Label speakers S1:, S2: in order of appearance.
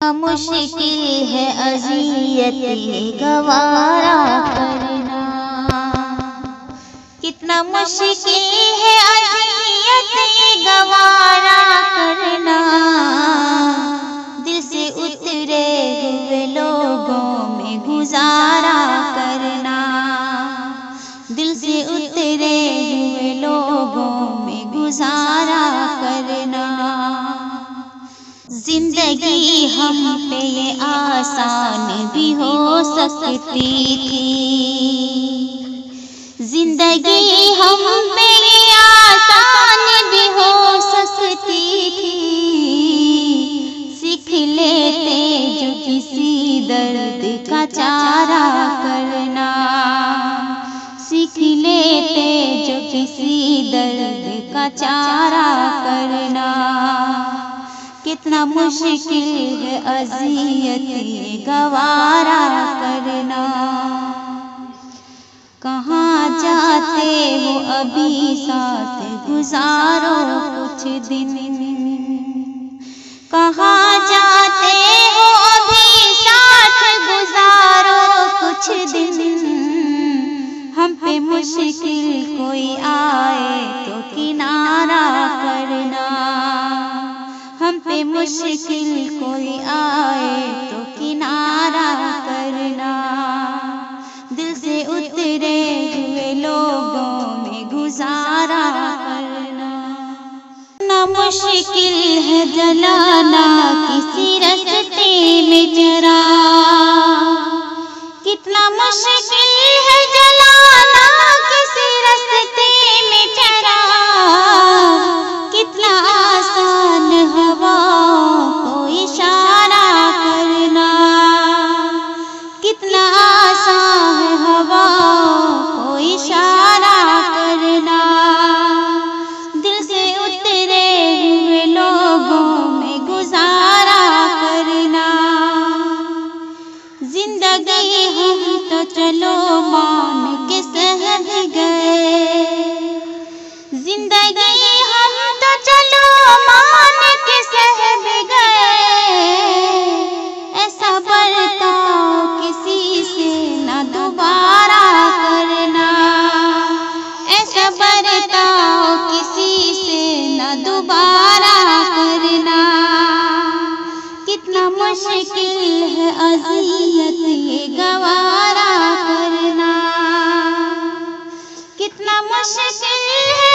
S1: मुश्किल है अज़ियत गवारा करना, कितना मुश्किल है अज़ियत गवारा करना। दिल से उतरे हुए लोगों में गुजारा करना, दिल से उतरे हुए लोगों में गुजारा करना। जिंदगी हम पे ये आसान भी हो सकती थी, जिंदगी हम पे ये आसान भी हो सकती थी। सीख लेते जो किसी दर्द का चारा करना, सीख लेते जो किसी दर्द का चारा करना। कितना मुश्किल है अज़ियत गवारा करना। कहाँ जाते हो अभी साथ गुजारो कुछ दिन, कहाँ जाते हो अभी साथ गुजारो कुछ दिन। हम पे मुश्किल कोई आए तो किनारा करना, हम पे मुश्किल कोई आए तो किनारा करना। दिल से उतरे हुए लोगों में गुजारा करना। ना मुश्किल है जलाना किसी रास्ते में जरा, कितना मुश्किल है जलाना किसी रास्ते में जरा। कितना आसान हवा को इशारा करना, कितना आसान है हवा को इशारा करना। दिल से उतरे हुए लोगों में गुजारा करना। जिंदगी हम तो चलो मान के सह भी गए, जिंदगी हम तो चलो मान के सह भी गए। ऐसा बर्ताव किसी से न दोबारा करना, ऐसा बर्ताव किसी से न दोबारा करना। कितना मुश्किल है अज़ियत ये गवारा करना, कितना मुश्किल है